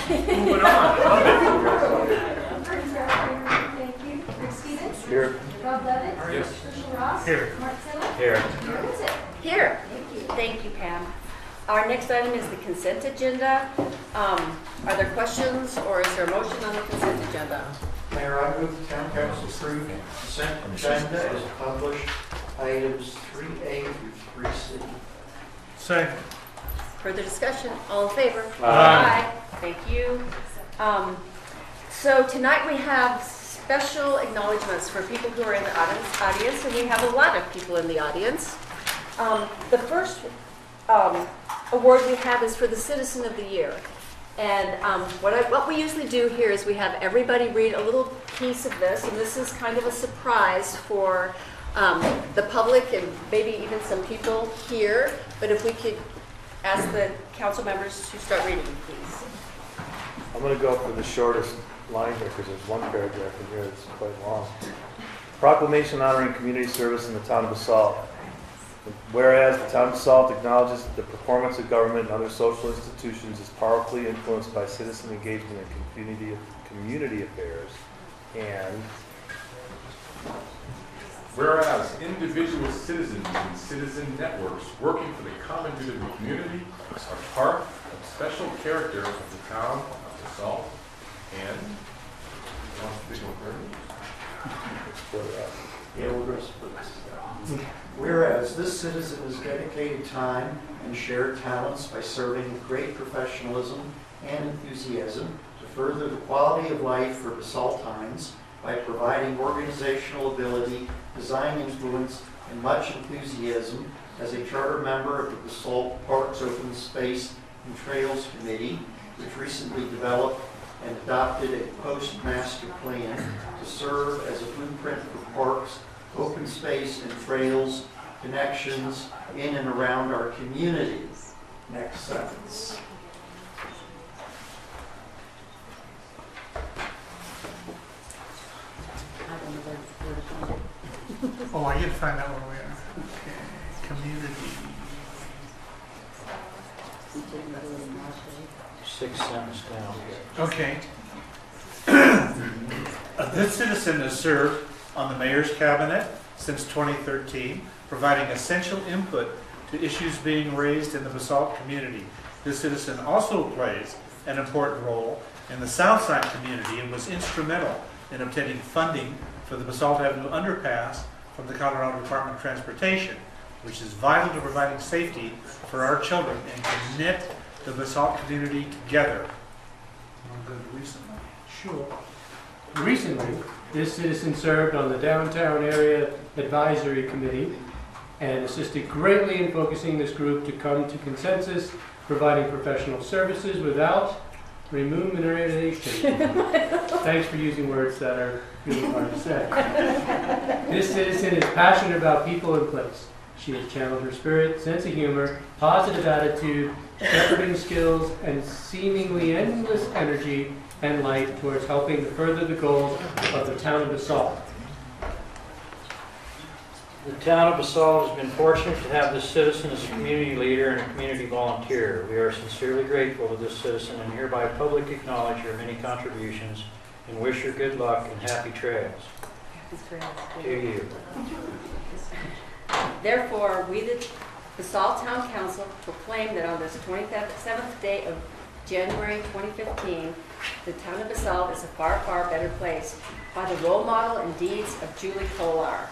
Moving on. Thank you. Rick Stevens? Here. Rob Levitt? Yes. Tricia Ross? Here. Mark Silla? Here. Mayor Vincent? Here. Thank you. Thank you, Pam. Our next item is the consent agenda. Are there questions or is there a motion on the consent agenda? Mayor, I move the town council approve consent agenda as published, items 3A through 3C. Second. Further discussion? All in favor? Aye. Thank you. So tonight we have special acknowledgments for people who are in the audience, and we have a lot of people in the audience. The first award we have is for the Citizen of the Year. And what we usually do here is we have everybody read a little piece of this, and this is kind of a surprise for the public and maybe even some people here. But if we could ask the council members to start reading, please. I'm going to go for the shortest line here because there's one paragraph in here that's quite long. Proclamation honoring community service in the town of Basalt. Whereas the town of Basalt acknowledges that the performance of government and other social institutions is powerfully influenced by citizen engagement in community affairs, and whereas individual citizens and citizen networks working for the common good of the community are part of special character of the town of Basalt, and Whereas this citizen has dedicated time and shared talents by serving with great professionalism and enthusiasm to further the quality of life for Basaltines by providing organizational ability, design influence, and much enthusiasm as a charter member of the Basalt Parks Open Space and Trails Committee, which recently developed and adopted a post-master plan to serve as a blueprint for parks, open space, and trails connections in and around our community. Next sentence. Oh, I get to find out where we are. Okay. Community. 6 sentences down. Okay. This citizen has served on the mayor's cabinet since 2013, providing essential input to issues being raised in the Basalt community. This citizen also plays an important role in the Southside community and was instrumental in obtaining funding for the Basalt Avenue underpass from the Colorado Department of Transportation, which is vital to providing safety for our children and to knit the Basalt community together. Recently. Sure. Recently, this citizen served on the Downtown Area Advisory Committee and assisted greatly in focusing this group to come to consensus, providing professional services without remuneration. Thanks for using words that are really hard to say. This citizen is passionate about people and place. She has channeled her spirit, sense of humor, positive attitude, shepherding skills, and seemingly endless energy and light towards helping to further the goals of the town of Basalt. The town of Basalt has been fortunate to have this citizen as a community leader and a community volunteer. We are sincerely grateful to this citizen and hereby publicly acknowledge her many contributions and wish her good luck and happy trails. To you. Therefore, we, the Basalt Town Council, proclaim that on this 27th day of January 2015, the town of Basalt is a far, far better place by the role model and deeds of Julie Kolar.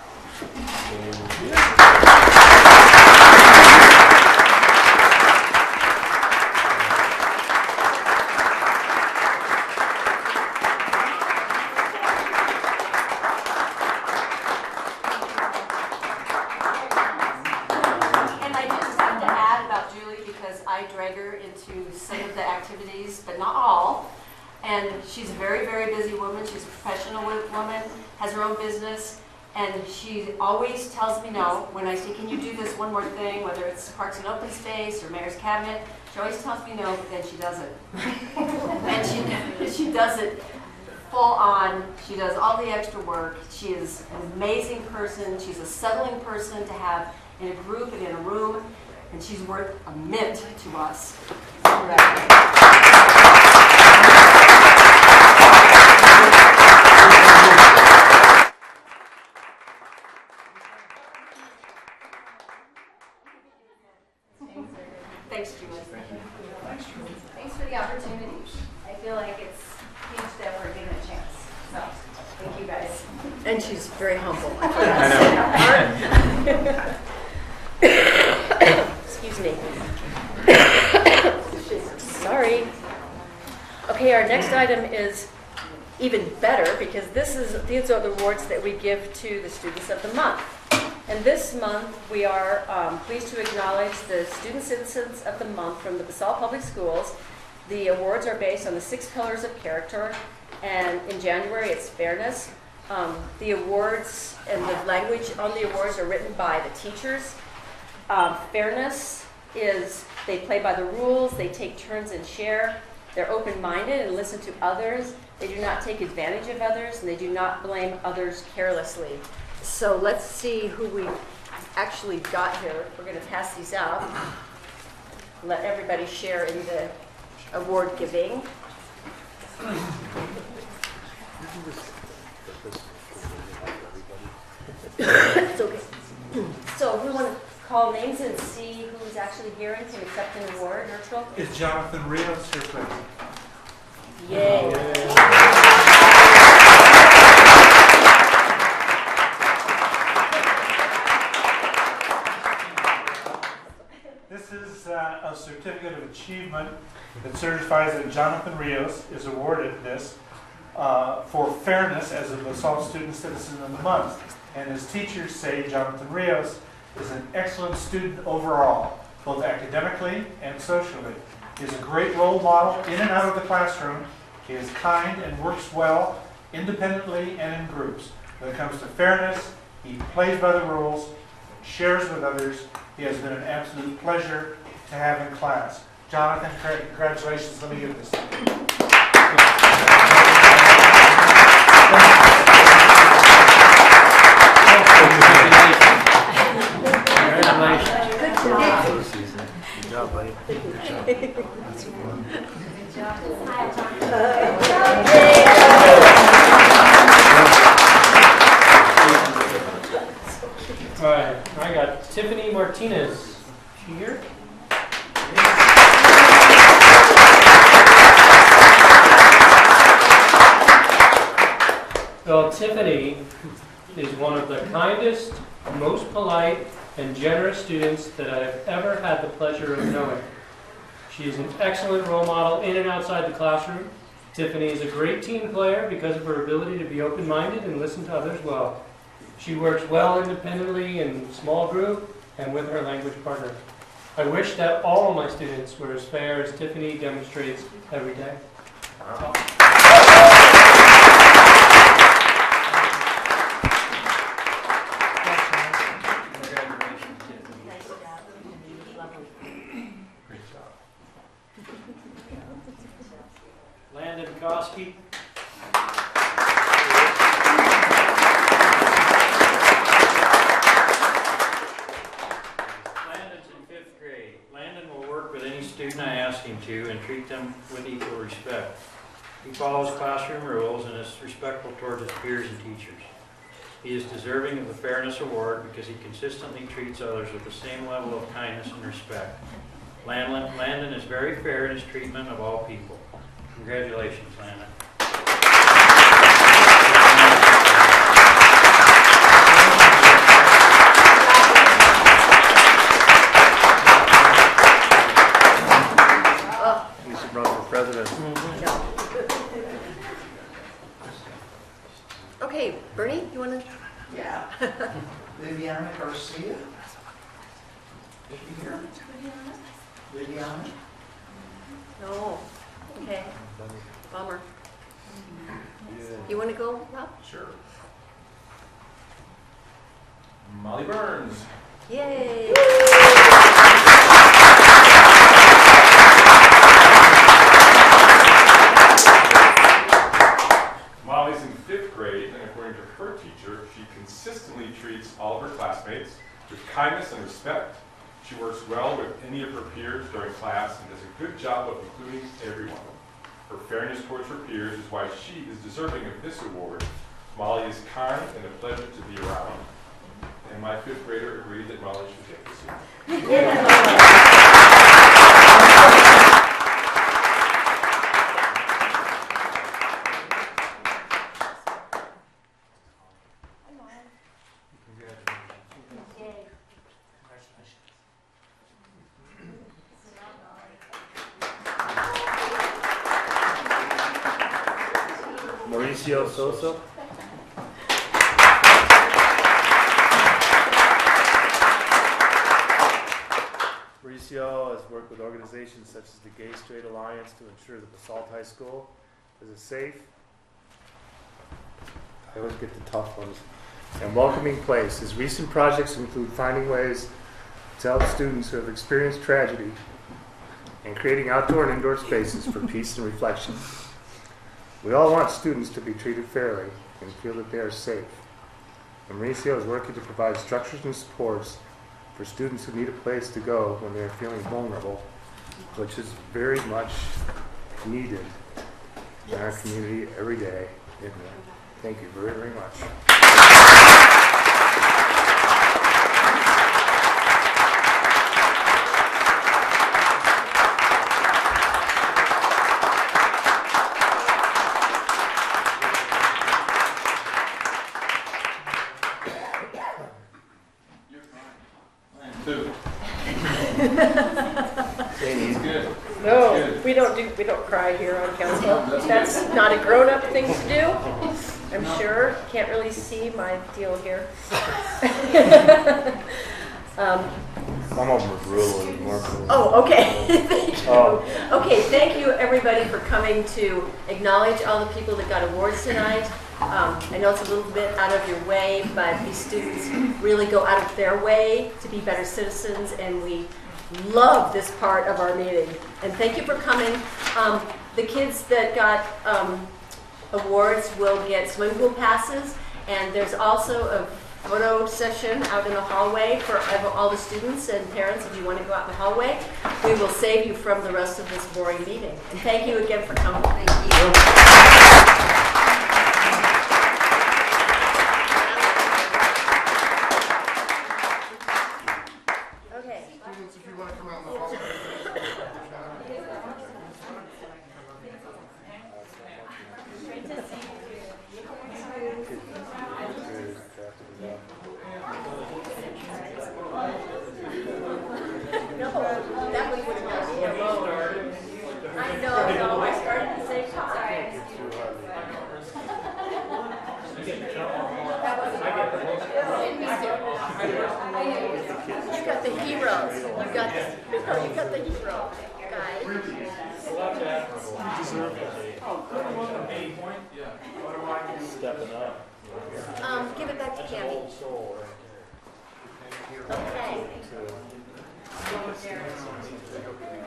Activities, but not all. And she's a very, very busy woman. She's a professional woman, has her own business, and she always tells me no. When I say, can you do this one more thing, whether it's Parks and Open Space or Mayor's Cabinet, she always tells me no, but then she does it. And she does it full on. She does all the extra work. She is an amazing person. She's a settling person to have in a group and in a room, and she's worth a mint to us. Thanks for the opportunity. I feel like it's huge that we're given a chance. So, thank you guys. And she's very humble. I forgot to say that. Excuse me. Sorry. Okay, our next item is even better because these are the awards that we give to the students of the month. And this month we are pleased to acknowledge the Student Citizens of the Month from the Basalt Public Schools. The awards are based on the 6 pillars of character, and in January it's fairness. The awards and the language on the awards are written by the teachers. Fairness is they play by the rules, they take turns and share, they're open-minded and listen to others, they do not take advantage of others, and they do not blame others carelessly. So let's see who we actually got here. We're going to pass these out. Let everybody share in the award giving. It's okay. So we want to call names and see who's actually here and can accept an award. Virtual. Is Jonathan Rios here, please? Yay. This is a certificate of achievement that certifies that Jonathan Rios is awarded this for fairness as a Basalt Student Citizen of the Month. And his teachers say Jonathan Rios is an excellent student overall, both academically and socially. He is a great role model in and out of the classroom. He is kind and works well, independently and in groups. When it comes to fairness, he plays by the rules, shares with others. He has been an absolute pleasure to have in class. Jonathan, congratulations. Let me give this to you. Good job, buddy. All right, I got Tiffany Martinez. She here? Well, Tiffany is one of the kindest, most polite, and generous students that I've ever had the pleasure of knowing. She is an excellent role model in and outside the classroom. Tiffany is a great team player because of her ability to be open-minded and listen to others well. She works well independently in small group and with her language partner. I wish that all of my students were as fair as Tiffany demonstrates every day. Landon Koski. Landon's in 5th grade. Landon will work with any student I ask him to and treat them with equal respect. He follows classroom rules and is respectful towards his peers and teachers. He is deserving of the Fairness Award because he consistently treats others with the same level of kindness and respect. Landon is very fair in his treatment of all people. Congratulations, Landon. You should run for president. Okay, Bernie, you want to? Yeah. Viviana Garcia. Is she here? Viviana? No. Okay. Bummer. You want to go, Rob? Sure. Molly Burns. Yay. Molly's in 5th grade, and according to her teacher, she consistently treats all of her classmates with kindness and respect. She works well with any of her peers during class and does a good job of including everyone. Her fairness towards her peers is why she is deserving of this award. Molly is kind and a pleasure to be around. And my 5th grader agreed that Molly should get this award. Mauricio Sosa. Mauricio has worked with organizations such as the Gay Straight Alliance to ensure that Basalt High School is a safe, I always get the tough ones, and welcoming place. His recent projects include finding ways to help students who have experienced tragedy and creating outdoor and indoor spaces for peace and reflection. We all want students to be treated fairly and feel that they are safe. And Mauricio is working to provide structures and supports for students who need a place to go when they are feeling vulnerable, which is very much needed in our community every day. Thank you very, very much. No, we don't cry here on council. That's not a grown-up thing to do, I'm sure. Can't really see my deal here. Some of them are brutal and more brutal. Oh, okay. Thank you. Oh. Okay, thank you everybody for coming to acknowledge all the people that got awards tonight. I know it's a little bit out of your way, but these students really go out of their way to be better citizens, and we love this part of our meeting. And thank you for coming. The kids that got awards will get swimming pool passes, and there's also a photo session out in the hallway for all the students and parents if you want to go out in the hallway. We will save you from the rest of this boring meeting. And thank you again for coming. Thank you. Give it back to Cammy. Okay.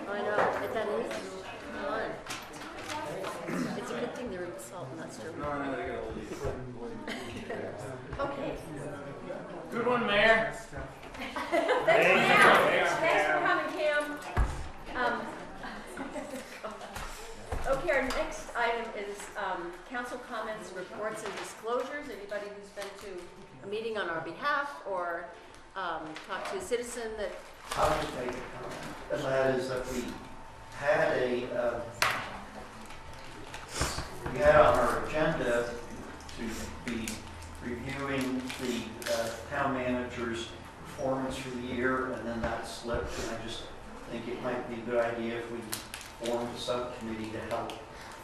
I know, that is fun. It's a good thing they're in Basalt and not Sterling. Okay. Good one, Mayor. Thanks for coming, Cam. Okay, our next item is council comments, reports, and disclosures. Anybody who's been to a meeting on our behalf or talked to a citizen that... I'll just make a comment, and that is that we had on our agenda to be reviewing the town manager's performance for the year, and then that slipped, and I just think it might be a good idea if we formed a subcommittee to help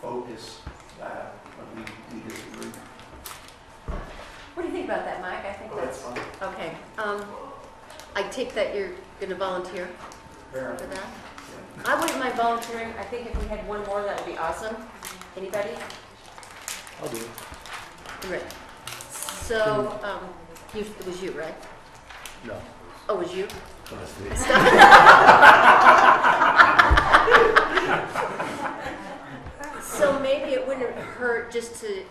focus that when we disagree. What do you think about that, Mike? I think that's fine. okay. I take that you're going to volunteer Fair for enough. that. I wouldn't mind volunteering. I think if we had one more, that would be awesome. Anybody? I'll do it. Right. So, it was you, right? No. Oh, it was you? So maybe it wouldn't hurt just to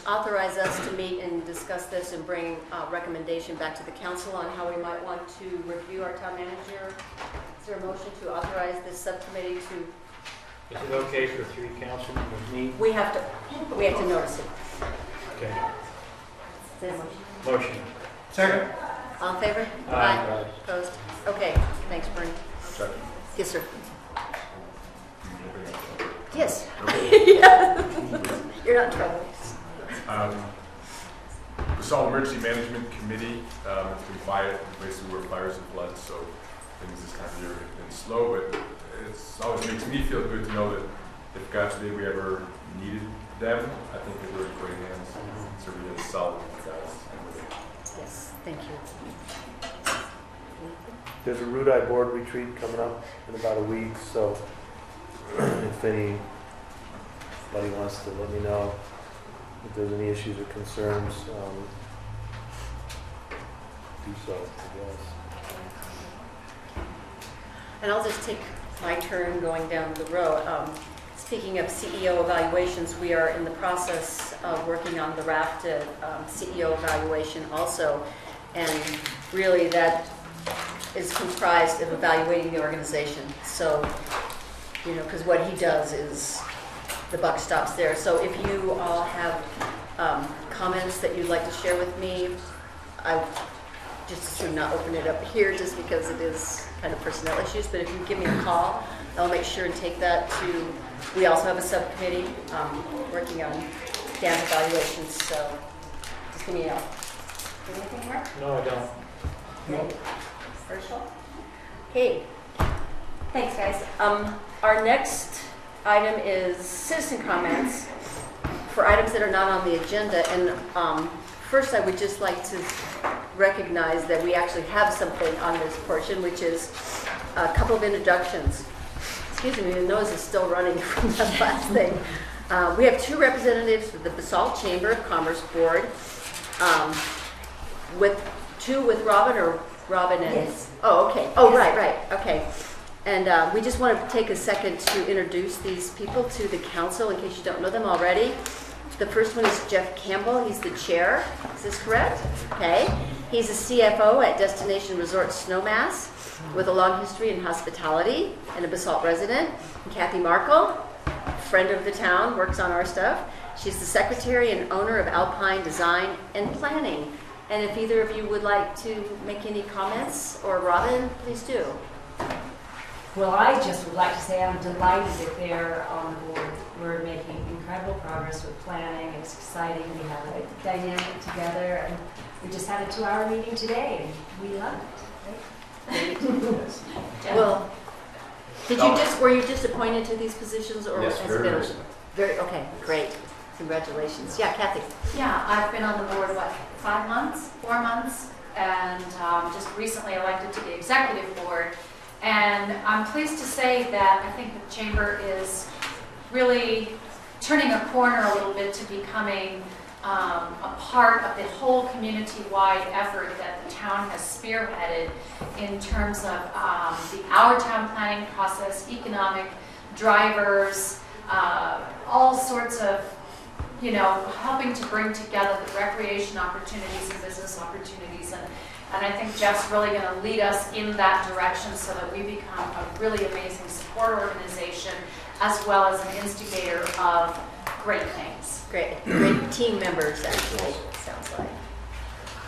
authorize us to meet and discuss this and bring a recommendation back to the council on how we might want to review our town manager. Is there a motion to authorize this subcommittee to? Is it okay for 3 councilmen to meet? We have to notice it. Okay. Is there a motion? Motion. Second. All in favor? Aye. Opposed? Okay, thanks, Bernie. Second. Yes, sir. Yes. You're not in trouble. Basalt Emergency Management Committee, it's been quiet, basically we're fires and floods, so things this time of year have been slow, but it always makes me feel good to know that they've God forbid we ever needed them, I think that they're in great hands. So we did solid with you guys. Yes, thank you. There's a Root Eye Board retreat coming up in about a week, so if anybody wants to let me know if there's any issues or concerns, do so, I guess. And I'll just take my turn going down the road. Speaking of CEO evaluations, we are in the process of working on the rafted CEO evaluation also. And really that is comprised of evaluating the organization. So, because what he does is the buck stops there. So if you all have comments that you'd like to share with me, I just as soon not open it up here just because it is kind of personnel issues. But if you give me a call, I'll make sure and take that to, we also have a subcommittee working on Dan's evaluations. So just give me a, anything more? No, I don't. Okay. Herschel? Okay. Thanks, guys. Our next item is citizen comments for items that are not on the agenda. And first, I would just like to recognize that we actually have something on this portion, which is a couple of introductions. Excuse me, my nose is still running from that last thing. We have two representatives of the Basalt Chamber of Commerce Board, two with Robin or Robin and... Yes. Oh, okay. Oh, yes. Right, okay. And we just want to take a second to introduce these people to the council in case you don't know them already. The first one is Jeff Campbell. He's the chair. Is this correct? Okay. He's a CFO at Destination Resort Snowmass with a long history in hospitality and a Basalt resident. And Kathy Markle, friend of the town, works on our stuff. She's the secretary and owner of Alpine Design and Planning. And if either of you would like to make any comments, or Robin, please do. Well, I just would like to say I'm delighted that they're on the board. We're making incredible progress with planning. It's exciting. We have a dynamic together, and we just had a 2-hour meeting today, and we love it. Well, were you just appointed to these positions, or Yes, has very it been? recently. Okay, great. Congratulations. Yeah, Kathy. Yeah, I've been on the board, 4 months, and just recently elected to the executive board. And I'm pleased to say that I think the chamber is really turning a corner a little bit to becoming a part of the whole community-wide effort that the town has spearheaded in terms of our town planning process, economic drivers, all sorts of, helping to bring together the recreation opportunities and business opportunities. And I think Jeff's really going to lead us in that direction so that we become a really amazing support organization as well as an instigator of great things. Great team members, actually, it sounds like.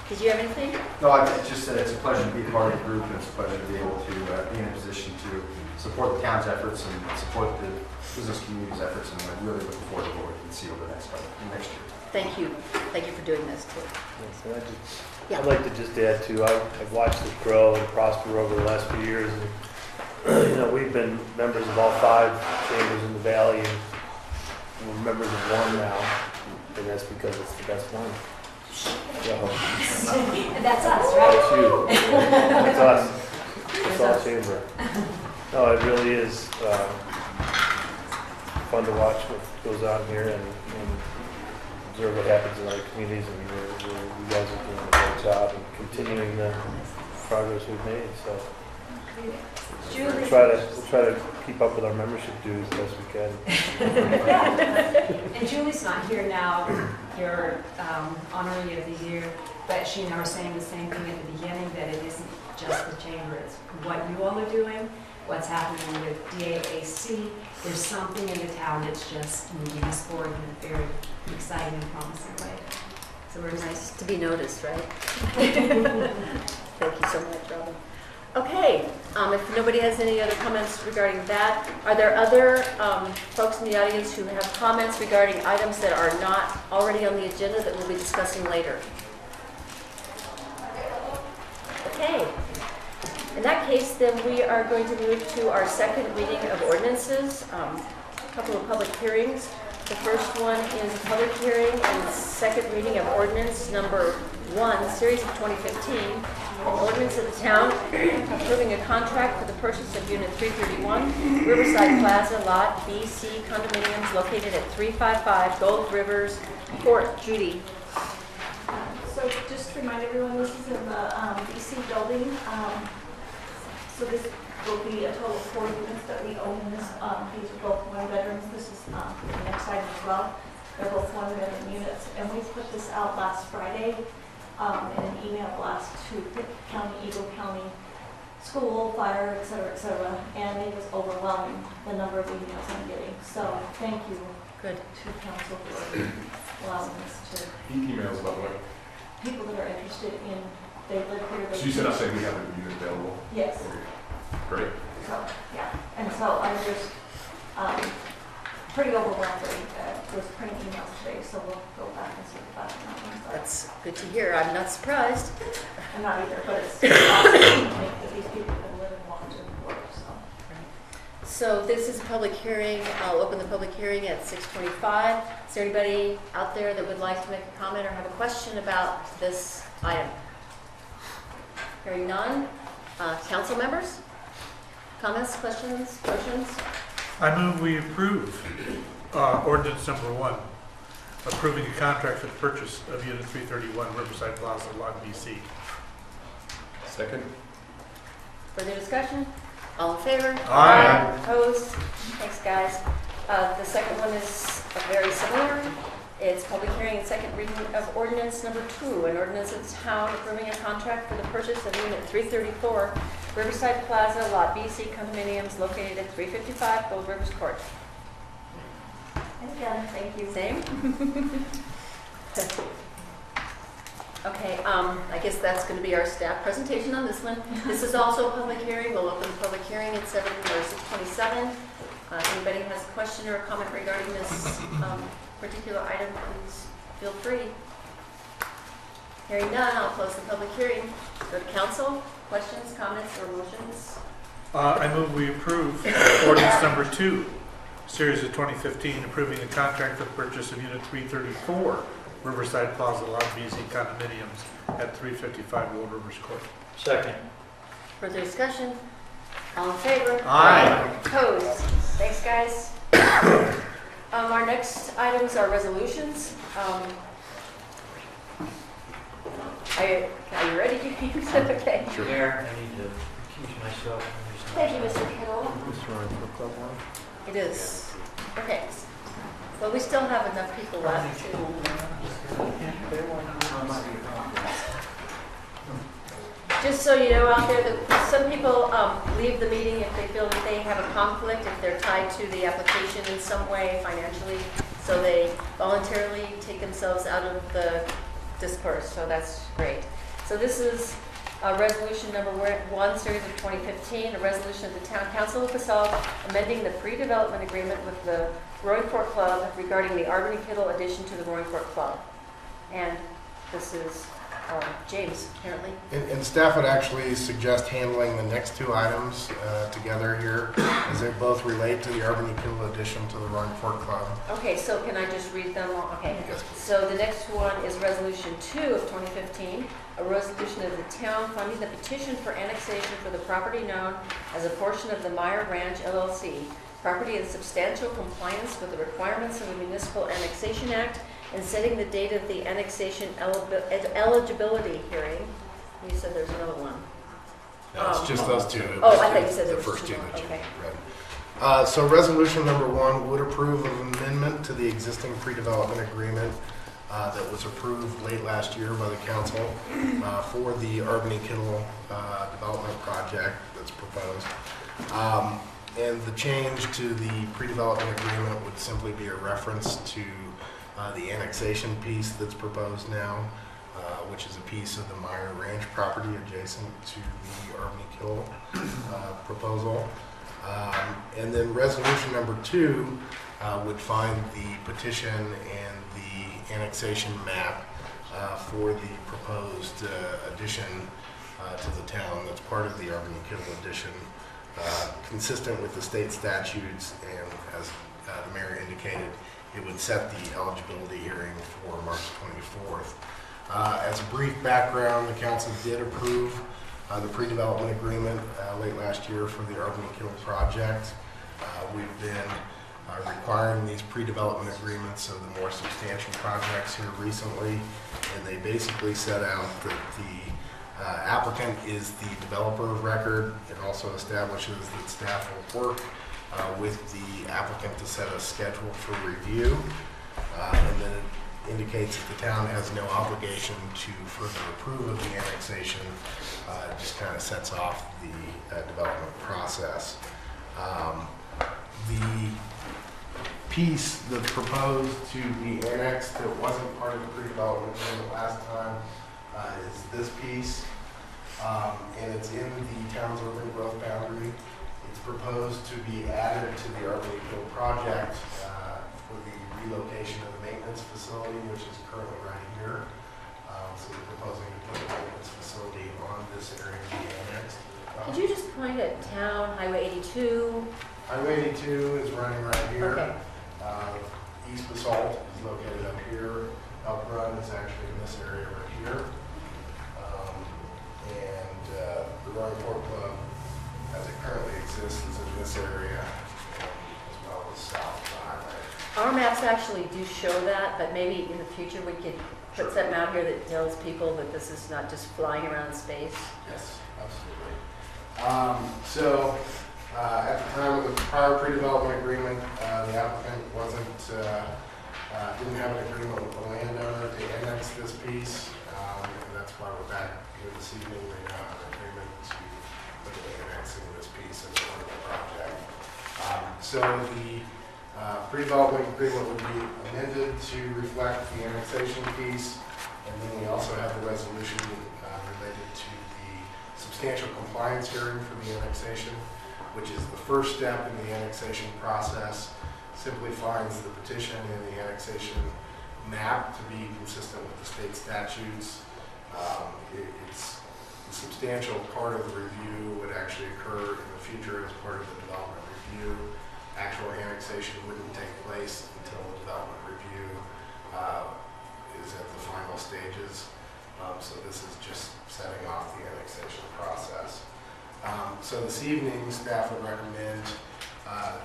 Did you have anything? No, I just said it's a pleasure to be part of the group, and it's a pleasure to be able to be in a position to support the town's efforts and support the business community's efforts, and I'm really looking forward to what we can see over the next year. Thank you. Thank you for doing this, too. Yes, and I'd like to just add too, I've watched it grow and prosper over the last few years. And, we've been members of all 5 chambers in the valley, and we're members of one now, and that's because it's the best one. So, That's us, right? that's you. That's us. It's all chamber. No, it really is fun to watch what goes on here and observe what happens in other communities, and you guys are doing a great job and continuing the progress we've made. So we'll try to keep up with our membership dues as best we can. And Julie's not here now, your honoree of the year, but she and I were saying the same thing at the beginning, that it isn't just the chamber, it's what you all are doing, what's happening with DAAC. There's something in the town that's just moving us forward in a very exciting and promising way. So we're nice to be noticed, right? Thank you so much, Robin. Okay, if nobody has any other comments regarding that, are there other folks in the audience who have comments regarding items that are not already on the agenda that we'll be discussing later? Okay. In that case, then we are going to move to our second reading of ordinances. couple of public hearings. The first one is a public hearing and second reading of ordinance number 1, series of 2015. An ordinance of the town approving a contract for the purchase of Unit 331, Riverside Plaza, Lot BC condominiums located at 355 Gold Rivers Court. Judy. So just to remind everyone, this is in the BC building. So this will be a total of 4 units that we own in this. These are both 1 bedrooms. This is the next item as well. They're both 1 bedroom units. And we put this out last Friday in an email blast to Pitt County, Eagle County, school, fire, et cetera, and it was overwhelming, the number of emails I'm getting. So thank you Good. to council for allowing us to, Emails about what? people that are interested in, they live here. So you said saying we have a unit available? Yes. Okay. Great. So, yeah, and so I'm just pretty overwhelmed. Was printing emails today, so we'll go back and see about that one. But That's good to hear. I'm not surprised. I'm not either, but it's awesome to think that these people can live and want to work, so. So this is a public hearing. I'll open the public hearing at 6:25. Is there anybody out there that would like to make a comment or have a question about this item? Hearing none. Council members? Comments, questions, motions? I move we approve ordinance number 1, approving a contract for the purchase of Unit 331 Riverside Plaza, Lot BC. Second? Further discussion? All in favor? Aye. Opposed? Thanks, guys. The second one is very similar. It's public hearing and second reading of ordinance number 2, an ordinance of the town approving a contract for the purchase of Unit 334 Riverside Plaza, Lot BC condominiums located at 355 Gold Rivers Court. And again, thank you. Same? Okay, I guess that's going to be our staff presentation on this one. This is also a public hearing. We'll open the public hearing at 6:27. If anybody has a question or a comment regarding this particular item, please feel free. Hearing none, I'll close the public hearing. Go to council. Questions, comments, or motions? I move we approve ordinance number 2, series of 2015, approving a contract for the purchase of Unit 334 Riverside Plaza, Lot BC condominiums at 355 Gold Rivers Court. Second. Further discussion? All in favor? Aye. Opposed? Thanks, guys. Our next items are resolutions. Are you ready, James? Okay. Mayor, I need to recuse myself from this. Thank you, Mr. Kittle. It is. Okay. Well, we still have enough people left to... Just so you know out there, that some people leave the meeting if they feel that they have a conflict, if they're tied to the application in some way financially, so they voluntarily take themselves out of the discourse, so that's great. So this is resolution number 1, series of 2015, a resolution of the Town Council of Basalt amending the pre-development agreement with the Roaring Fork Club regarding the Arbor and Kittle addition to the Roaring Fork Club. And this is James, apparently. And staff would actually suggest handling the next 2 items together here, as they both relate to the Arbor and Kittle addition to the Roaring Fork Club. Okay, so can I just read them all? Okay. Yes. So the next one is Resolution 2 of 2015, a resolution of the town funding the petition for annexation for the property known as a portion of the Meyer Ranch LLC, property in substantial compliance with the requirements of the Municipal Annexation Act, and setting the date of the annexation eligibility hearing. You said there's another one. No, it's just those 2. Oh, I thought you said there the was first 2 2 more. that you Okay. read. So resolution number 1 would approve of amendment to the existing pre-development agreement that was approved late last year by the council for the Arbor and Kittle development project that's proposed. And the change to the pre-development agreement would simply be a reference to the annexation piece that's proposed now, which is a piece of the Meyer Ranch property adjacent to the Arbor and Kittle proposal. And then resolution number 2 would find the petition and the annexation map for the proposed addition to the town that's part of the Arbor and Kittle addition, consistent with the state statutes and the mayor indicated, it would set the eligibility hearing for March 24th. As a brief background, the council did approve the pre-development agreement late last year for the Urban Kill project. We've been requiring these pre-development agreements of the more substantial projects here recently, and they basically set out that the applicant is the developer of record. It also establishes that staff will work with the applicant to set a schedule for review, and then it indicates that the town has no obligation to further approve of the annexation. It just kind of sets off the development process. The piece that's proposed to be annexed that wasn't part of the pre-development agreement last time is this piece, and it's in the town's urban growth boundary. It's proposed to be added to the Urban Kill project for the relocation of the maintenance facility, which is currently right here. So we're proposing to put the maintenance facility on this area to be annexed. Could you just point at town, Highway 82? Highway 82 is running right here. Okay. East Basalt is located up here. Elk Run is actually in this area right here. And the Roaring Fork Club, as it currently exists, is in this area, as well as south of the highway. Our maps actually do show that, but maybe in the future we could put something out here that tells people that this is not just flying around space. Yes, absolutely. At the time of the prior pre-development agreement, the applicant didn't have an agreement with the landowner to annex this piece, and that's why we're back here this evening. They now have an agreement to look at annexing this piece as part of the project. The pre-development agreement would be amended to reflect the annexation piece, and then we also have the resolution related to the substantial compliance hearing for the annexation, which is the first step in the annexation process. Simply finds the petition and the annexation map to be consistent with the state statutes. It's a substantial part of the review would actually occur in the future as part of the development review. Actual annexation wouldn't take place until the development review is at the final stages. So this is just setting off the annexation process. So this evening, staff would recommend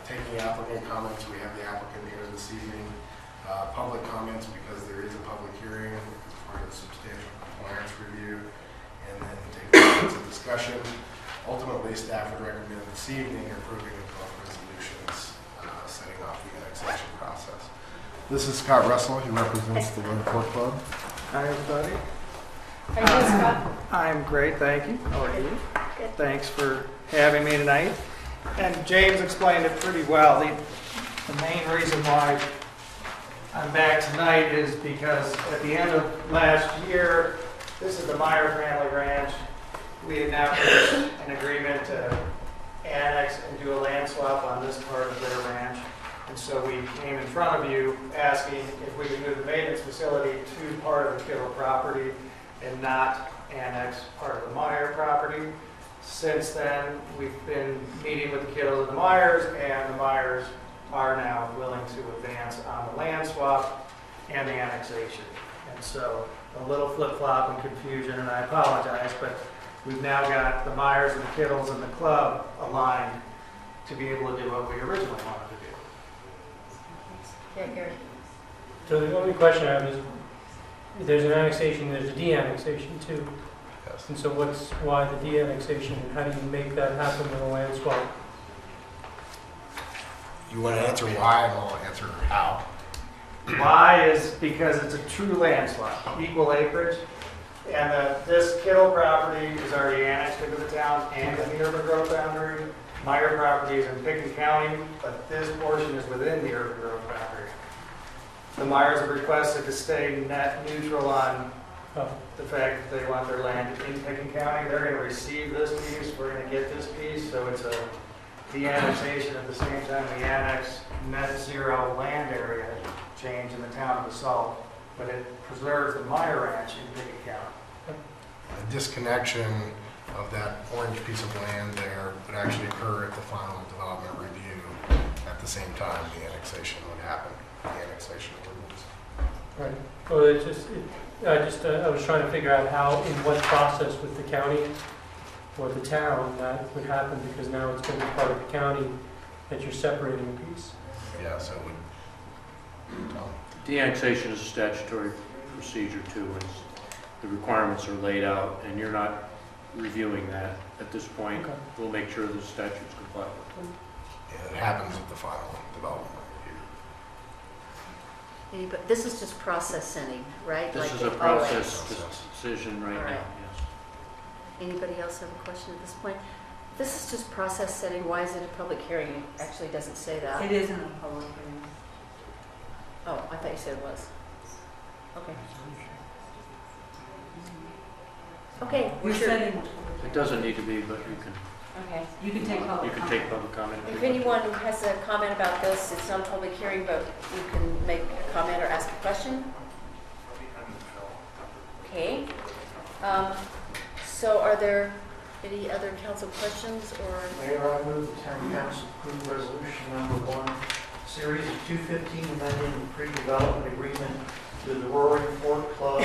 taking applicant comments. We have the applicant here this evening. Public comments, because there is a public hearing as part of the substantial compliance review, and then take comments and discussion. Ultimately, staff would recommend this evening approving of both resolutions setting off the annexation process. This is Scott Russell. He represents the Roaring Fork Club. Hi, everybody. Are you doing, Scott? I'm great, thank you. How are you? Good. Thanks for having me tonight. And James explained it pretty well. The main reason why I'm back tonight is because at the end of last year, this is the Meyer family ranch. We had now reached an agreement to annex and do a land swap on this part of their ranch. And so we came in front of you asking if we could move the maintenance facility to part of the Kittle property and not annex part of the Meyer property. Since then, we've been meeting with the Kittles and the Myers, and the Myers are now willing to advance on the land swap and the annexation. And so a little flip-flop and confusion, and I apologize, but we've now got the Myers and the Kittles and the club aligned to be able to do what we originally wanted to do. Yeah, Gary. So the only question I have is, if there's an annexation, there's a de-annexation too. Yes. And so why the de-annexation, and how do you make that happen with a land swap? You want to answer why, and I'll answer how. Why is because it's a true land swap, equal acreage. And this Kittle property is already annexed into the town and in the urban growth boundary. Meyer property is in Pickens County, but this portion is within the urban growth boundary. The Myers have requested to stay net neutral on the fact that they want their land in Pickens County. They're going to receive this piece, we're going to get this piece, so it's a de-annexation at the same time we annex net zero land area change in the town of Basalt, but it preserves the Meyer Ranch in Pickens County. A disconnection of that orange piece of land there would actually occur at the final development review at the same time the annexation would happen, the annexation ordinance. Right. Well, it's just, I was trying to figure out how, in what process with the county or the town that would happen, because now it's going to be part of the county that you're separating a piece. Yeah, so it would, The annexation is a statutory procedure too, and the requirements are laid out, and you're not reviewing that at this point. Okay. We'll make sure the statute's complied with. yeah, it happens at the final development review. But this is just process setting, right? This Like is a they process always- decision right All now, right. yes. Anybody else have a question at this point? This is just process setting. Why is it a public hearing? It actually doesn't say that. It isn't a public hearing. Oh, I thought you said it was. Okay. Okay, We're sure. setting, It doesn't need to be, but you can you can take public comment. take public comment. If anyone has a comment about this, it's not a public hearing, but you can make a comment or ask a question. Okay. So are there any other council questions or? Mayor, I move the town council approve resolution number 1, series of 215, amending the pre-development agreement with the Roaring Fork Club,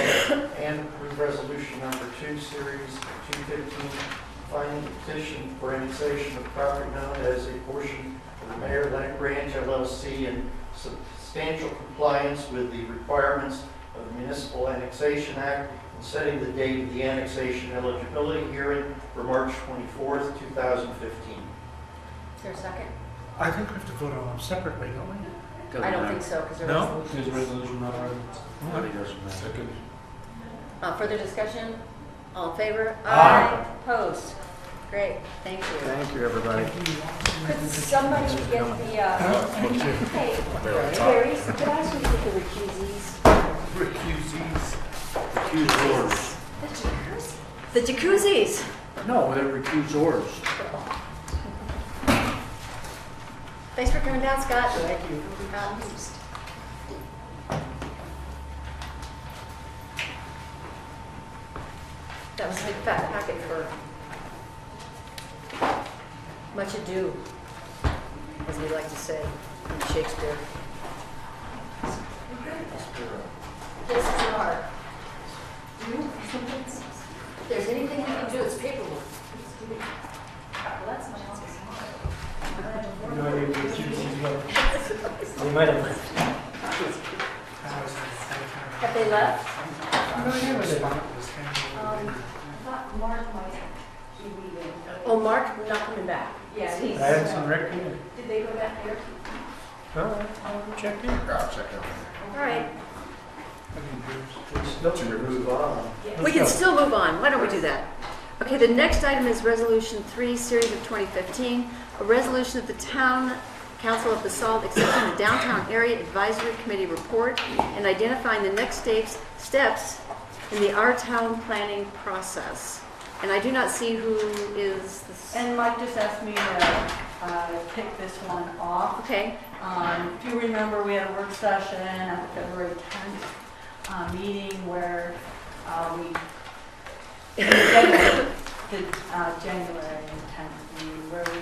and approve resolution number 2, series 215, finding the petition for annexation of property known as a portion of the Mayor Lennox Ranch LLC in substantial compliance with the requirements of the Municipal Annexation Act, and setting the date of the annexation eligibility hearing for March 24th, 2015. Is there a second? I think we have to vote on them separately, don't we? I don't think so, because there No? was. There's a resolution, not ordinance. Money doesn't matter. Second. Further discussion? All in favor? Aye. Opposed? Great, thank you. Thank you, everybody. Could somebody get the, hey, Gary, could I ask you to get the recusees? Recusees. Recusors. The jacuzzis. No, they're recusors. Thanks for coming down, Scott. Thank you. That was a big fat packet for much ado, as we like to say in Shakespeare. Yes, you are. If there's anything you can do, it's paperwork. Well, that's my office. No, I didn't get you as well. They might have left. Have they left? I thought Mark might be leaving. Oh, Mark, we're not coming back. Yeah, I haven't seen Rick either. Did they go back there? All right, I'll check in. I'll check everything. All right. Still to move on. We can still move on. Why don't we do that? Okay, the next item is Resolution 3, Series of 2015, a resolution of the Town Council of Basalt accepting the Downtown Area Advisory Committee report and identifying the next steps in the Our Town planning process. And I do not see who is this. And Mike just asked me to pick this one off. Okay, If you remember, we had a work session at the February 10th meeting where the January 10th meeting where we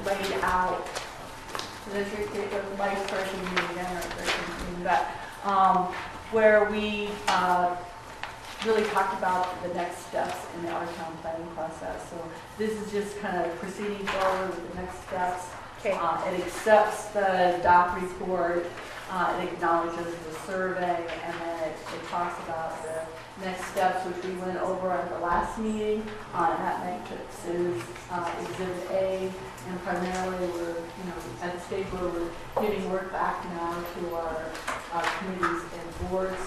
laid out the vice person meeting again or person meeting, but where we really talked about the next steps in the Our Town planning process. So this is just kind of proceeding forward with the next steps. okay. It accepts the doc report, it acknowledges the survey, and then it talks about the next steps, which we went over at the last meeting. That matrix is Exhibit A, and primarily we're, at the stage where we're giving work back now to our committees and boards.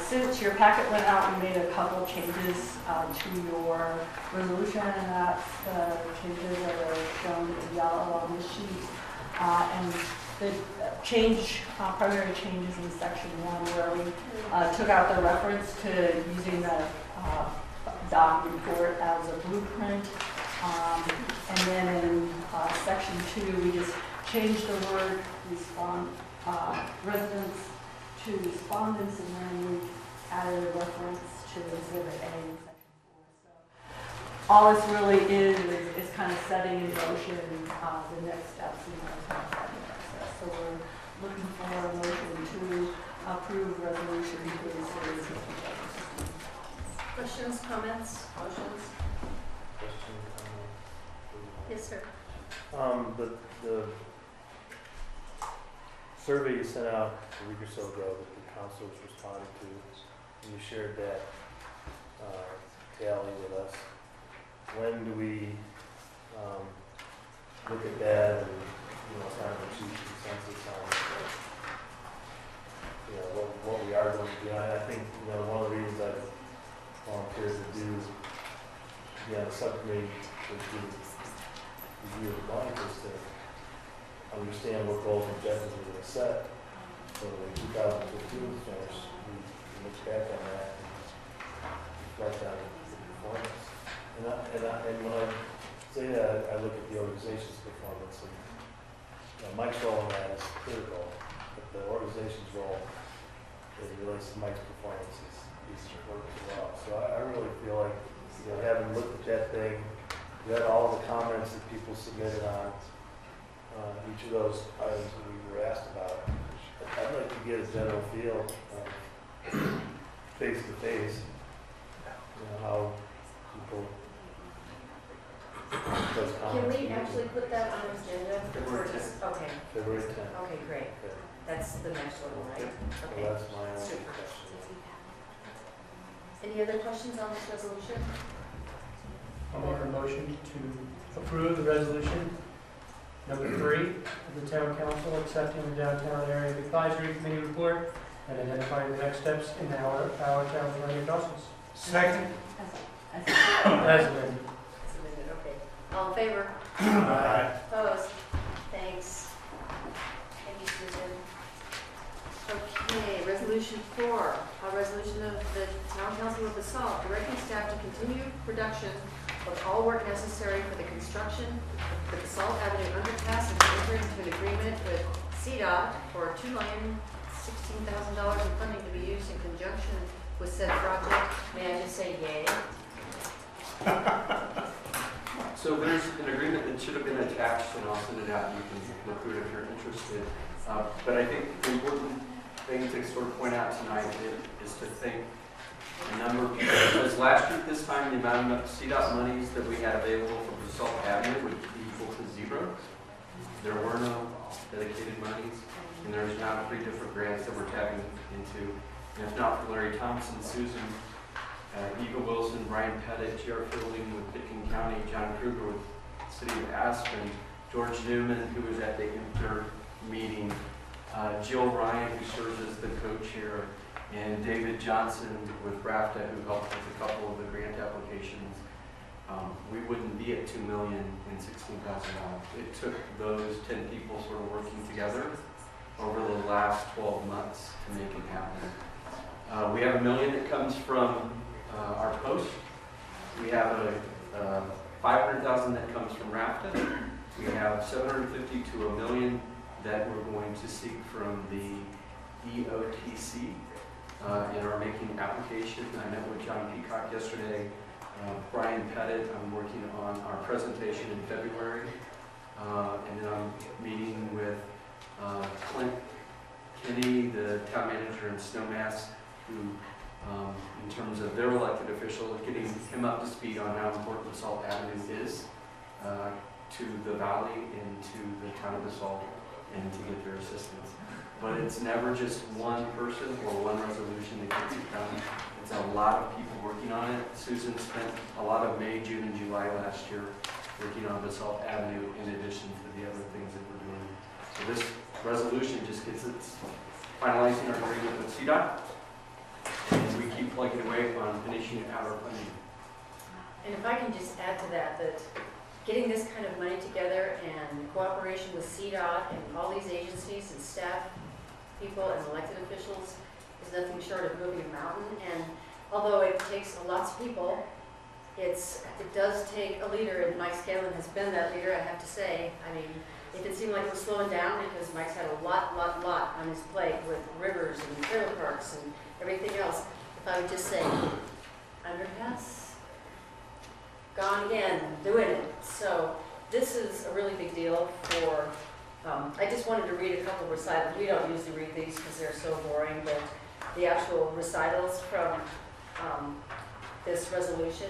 Since your packet went out, we made a couple changes to your resolution, and that's the changes that are shown in yellow on the sheet. And the primary changes in section 1 where we took out the reference to using the doc report as a blueprint. And then in section 2, we just changed the word residents to respondents, and then we added a reference to Exhibit A in section 4. So all this really is kind of setting in motion the next steps in the So we're looking for a motion to approve resolution 36 of 2016. Questions, comments, motions? Question, Yes, sir. The survey you sent out a week or so ago that the councilors responded to, and you shared that tally with us. When do we look at that and, kind of achieve consensus on, what we are going to do? I think, one of the reasons I've volunteered to do, the subcommittee to do review of the budget is to understand what goals and objectives we're going to set. So when 2015 is finished, we look back on that and reflect on the performance. And when I say that, I look at the organization's performance, and Mike's role in that is critical, but the organization's role as it relates to Mike's performance is important as well. So I really feel like, having looked at that thing, read all the comments that people submitted on each of those items that we were asked about, I'd like to get a general feel, face to face, how people. Can we actually put that on the agenda? February 10th. Okay. February 10th. Okay, great. Okay. That's the next one, right? So Okay. that's my only Super. question. Any other questions on this resolution? I'll make a motion to approve the resolution number 3 of the town council accepting the downtown area advisory committee report and identifying the next steps in our town planning process. Second. As amended. Okay. All in favor? Aye. Opposed? Thanks. Thank you, Susan. Okay, resolution 4, a resolution of the town council of Basalt directing staff to continue production of all work necessary for the construction of the Basalt Avenue underpass and to enter into an agreement with CDOT for $2,016,000 in funding to be used in conjunction with said project. May I just say yay? So there's an agreement that should have been attached, and I'll send it out, and you can look through it if you're interested. But I think the important thing to sort of point out tonight is to think a number of people, because last year at this time, the amount of CDOT monies that we had available for Basalt Avenue would be equal to 0. There were no dedicated monies, and there's now 3 different grants that we're tapping into. And if not for Larry Thompson, Susan, Eva Wilson, Brian Pettit, J.R. Fielding with Pitkin County, John Kruger with the City of Aspen, George Newman, who was at the IMTER meeting, Jill Ryan, who serves as the co-chair, and David Johnson with BRAFTA, who helped with a couple of the grant applications. We wouldn't be at $2,016,000. It took those 10 people sort of working together over the last 12 months to make it happen. We have $1 million that comes from our post. We have a $500,000 that comes from RAFTA. We have $750,000 to $1 million that we're going to seek from the EOTC in our making application. I met with John Peacock yesterday. Brian Pettit, I'm working on our presentation in February. And then I'm meeting with Clint Kinney, the town manager in Snowmass, who, in terms of their elected official, getting him up to speed on how important Basalt Avenue is to the valley and to the town of Basalt, and to get their assistance. But it's never just one person or one resolution that gets it done. It's a lot of people working on it. Susan spent a lot of May, June, and July last year working on Basalt Avenue in addition to the other things that we're doing. So this resolution just gets it finalizing our agreement with CDOT, and we keep plugging away on finishing it out our funding. And if I can just add to that, that getting this kind of money together and cooperation with CDOT and all these agencies and staff people and elected officials is nothing short of moving a mountain. And although it takes lots of people, it does take a leader, and Mike Scanlon has been that leader, I have to say. I mean, if it seemed like it was slowing down because Mike's had a lot on his plate with rivers and trailer parks and everything else, if I would just say, underpass, gone again, doing it. So this is a really big deal for I just wanted to read a couple recitals. We don't usually read these because they're so boring, but the actual recitals from this resolution.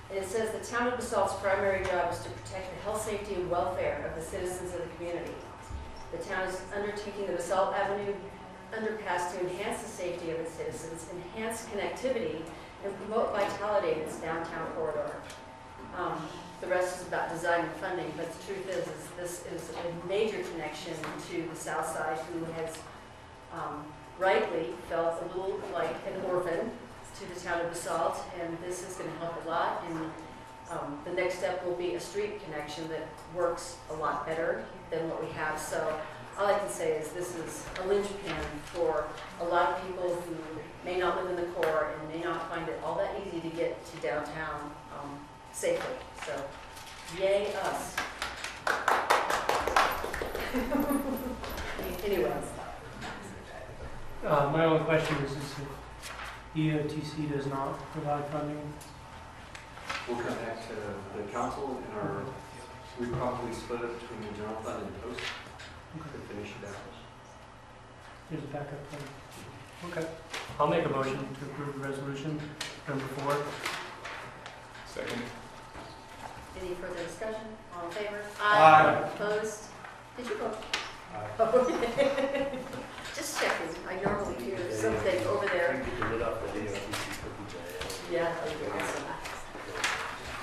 And it says, the town of Basalt's primary job is to protect the health, safety, and welfare of the citizens of the community. The town is undertaking the Basalt Avenue underpass to enhance the safety of its citizens, enhance connectivity, and promote vitality in its downtown corridor. The rest is about design and funding, but the truth is this is a major connection to the South Side, who has rightly felt a little like an orphan to the town of Basalt, and this is going to help a lot. And the next step will be a street connection that works a lot better than what we have. So all I can say is this is a linchpin for a lot of people who may not live in the core and may not find it all that easy to get to downtown safely. So yay us. Anyway. My only question is if EOTC does not provide funding? We'll come back to the council and we probably split it between the general fund and post to finish it out. There's a backup plan. Okay. I'll make a motion to approve resolution number 4. Second. Any further discussion? All in favor? Aye. Opposed? Did you vote? Aye. Just checking. I normally do something over there. Yeah, that would be awesome.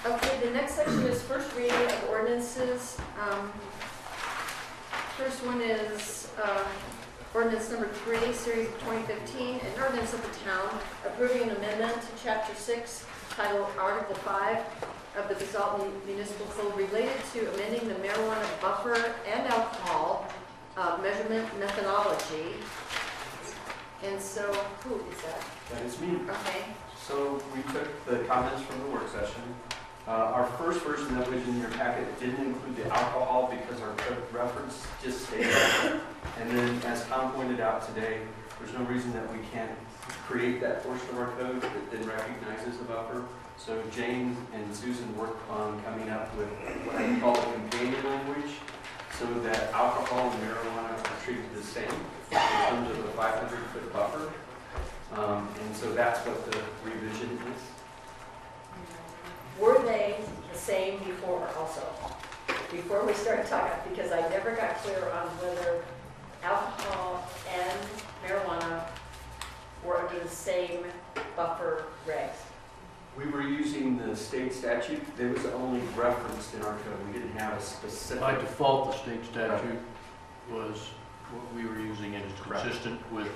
Okay, the next section is first reading of ordinances. First one is ordinance number 3, series of 2015, an ordinance of the town approving an amendment to chapter 6, titled Article 5 of the Basalt Municipal Code related to amending the marijuana buffer and alcohol measurement methodology. And so, who is that? That is me. Okay. So we took the comments from the work session. Our first version that was in your packet didn't include the alcohol because our code reference just stayed there. And then, as Tom pointed out today, there's no reason that we can't create that portion of our code that then recognizes the buffer. So Jane and Susan worked on coming up with what I call the companion language, so that alcohol and marijuana are treated the same in terms of a 500-foot buffer. And so that's what the revision is. Were they the same before also? Before we start talking, because I never got clear on whether alcohol and marijuana were under the same buffer regs. We were using the state statute. It was only referenced in our code. We didn't have a specific. By default, the state statute was what we were using, and it's consistent with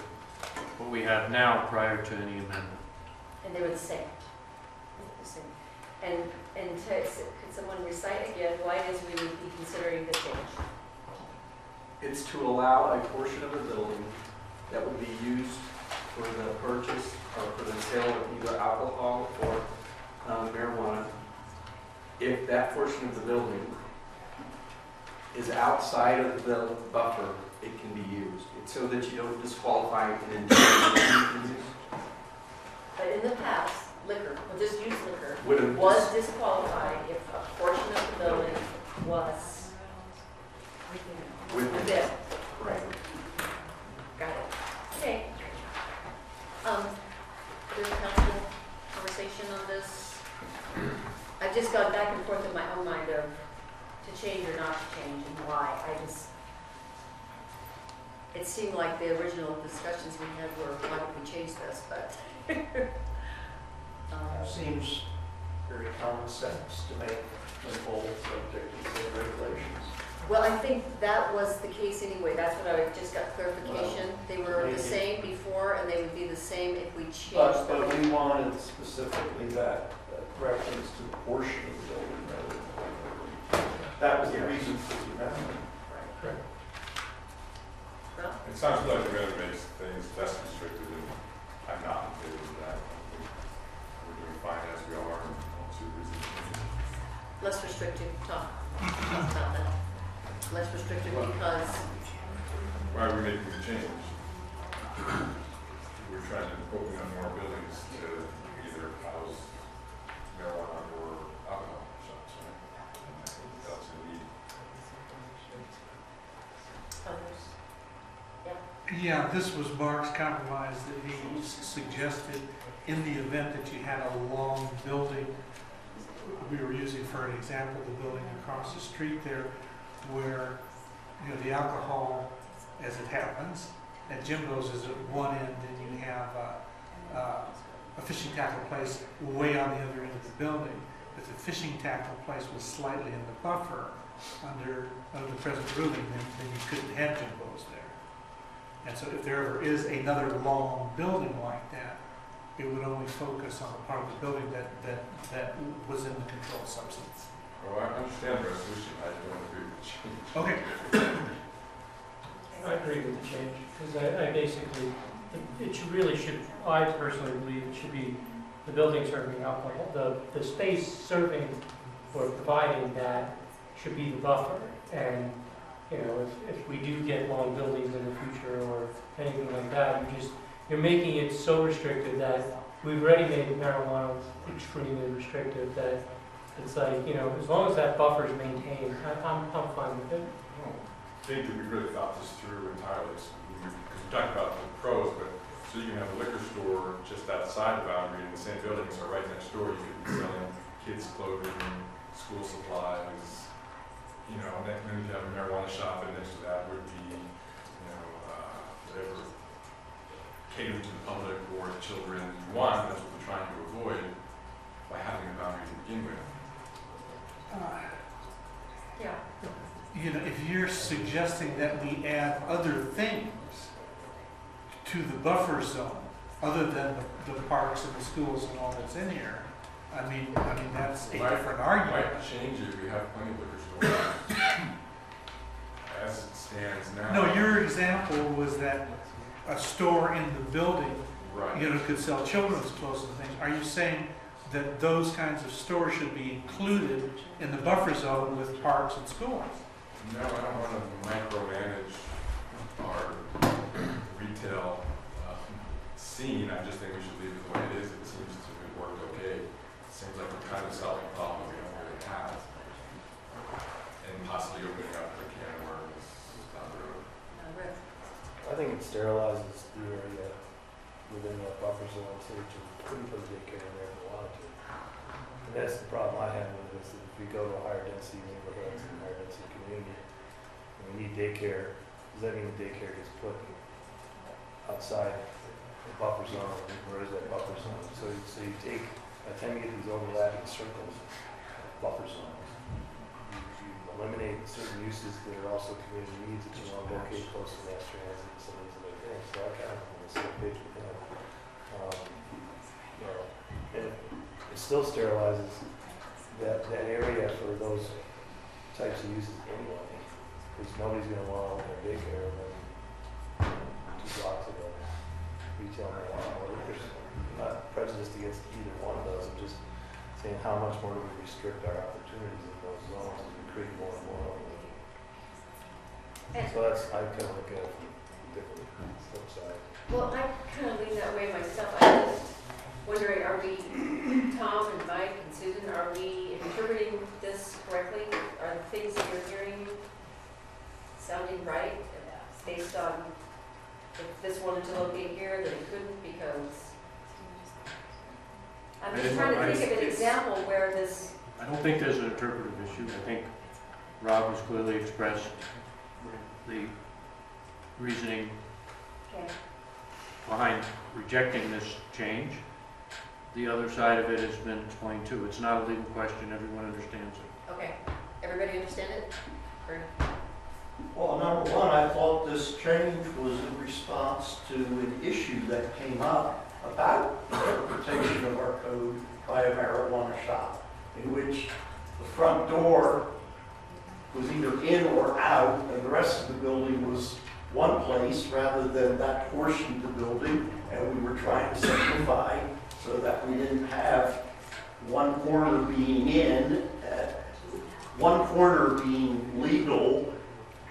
what we have now prior to any amendment. And they were the same. The same. And could someone recite again why it is we would be considering the change? It's to allow a portion of a building that would be used for the purchase or for the sale of either alcohol or marijuana. If that portion of the building is outside of the buffer, it can be used. It's so that you don't disqualify an entire use. But in the past, liquor, we'll just use liquor, Would've was disqualified if a portion of the building was within. Right. Got it. Okay. There's a council conversation on this. I've just gone back and forth in my own mind of to change or not to change and why. It seemed like the original discussions we had were, why don't we change this, but. Seems very common sense to make them both subject to the same regulations. Well, I think that was the case anyway. That's what I just got clarification. They were the same before, and they would be the same if we changed them. But we wanted specifically that reference to the portion of the building rather than. That was the reason for the amendment. Right. Well, It sounds like we're going to make things less restricted, and I'm not in favor of that. We're doing fine as we are, and don't see a reason to change. less restrictive. Talk about that. Less restrictive because. Why are we making the change? We're trying to open up more buildings to either house marijuana or alcohol shops, right? And I think that's a need. Yeah, this was Mark's compromise that he suggested in the event that you had a long building. We were using for an example the building across the street there where, you know, the alcohol, as it happens, at Jimbo's is at one end, and you have a fishing tackle place way on the other end of the building. If the fishing tackle place was slightly in the buffer under the present ruling, then you couldn't have Jimbo's there. And so if there ever is another long building like that, it would only focus on the part of the building that was in the controlled substance. Oh, I understand the resolution, I don't agree with the change. Okay. I agree with the change, because I basically, really should, I personally believe it should be the building serving alcohol. The space serving or providing that should be the buffer. And, you know, if we do get long buildings in the future or anything like that, you're making it so restricted that we've already made marijuana extremely restrictive that it's like, you know, as long as that buffer is maintained, I'm fine with it. I think that we really thought this through entirely, because we talked about the pros, but so you can have a liquor store just outside the boundary in the same building, so right next door you could be selling kids' clothing, school supplies, you know, and then you have a marijuana shop, and next to that would be, you know, whatever catering to the public or children you want. That's what we're trying to avoid by having a boundary to begin with. Yeah. You know, if you're suggesting that we add other things to the buffer zone, other than the parks and the schools and all that's in here, I mean that's a different argument. Might change it. We have plenty of liquor stores as it stands now. No, your example was that a store in the building, Right. you know, could sell children's clothes and things. Are you saying that those kinds of stores should be included in the buffer zone with parks and schools? No, I don't want to micromanage our retail scene. I just think we should leave it the way it is. It seems to have worked okay. It seems like we're kind of solving a problem we don't really have, and possibly opening up a can of worms down the road. I think it sterilizes the area within that buffer zone, so that you couldn't put a daycare in there if you wanted to. And that's the problem I have with it, is that if we go to a higher density neighborhoods and higher density community, and we need daycare, does that mean the daycare gets put outside the buffer zone? Where is that buffer zone? So you take, by the time you get these overlapping circles, buffer zones, you eliminate certain uses that are also community needs that you want to locate close to mass transit and some of these other things. So I kind of on the same page with him. You know, and it still sterilizes that area for those types of uses anyway, because nobody's going to want to open a daycare and then 2 blocks of retail marijuana. I'm not prejudiced against either one of those. I'm just saying how much more do we restrict our opportunities in those zones as we create more and more of them. So that's, I kind of look at it from a different flip side. Well, I kind of lean that way myself. I'm just wondering, are we, Tom and Mike and Susan, are we interpreting this correctly? Are the things that you're hearing sounding right based on if this wanted to locate here, that it couldn't because... I'm just trying to think of an example where this... I don't think there's an interpretive issue. I think Rob has clearly expressed the reasoning Okay. behind rejecting this change. The other side of it has been explained too. It's not a legal question. Everyone understands it. Okay. Everybody understand it? Or... Well, number one, I thought this change was in response to an issue that came up about interpretation of our code by a marijuana shop, in which the front door was either in or out, and the rest of the building was one place rather than that portion of the building, and we were trying to simplify so that we didn't have one corner being in, one corner being legal,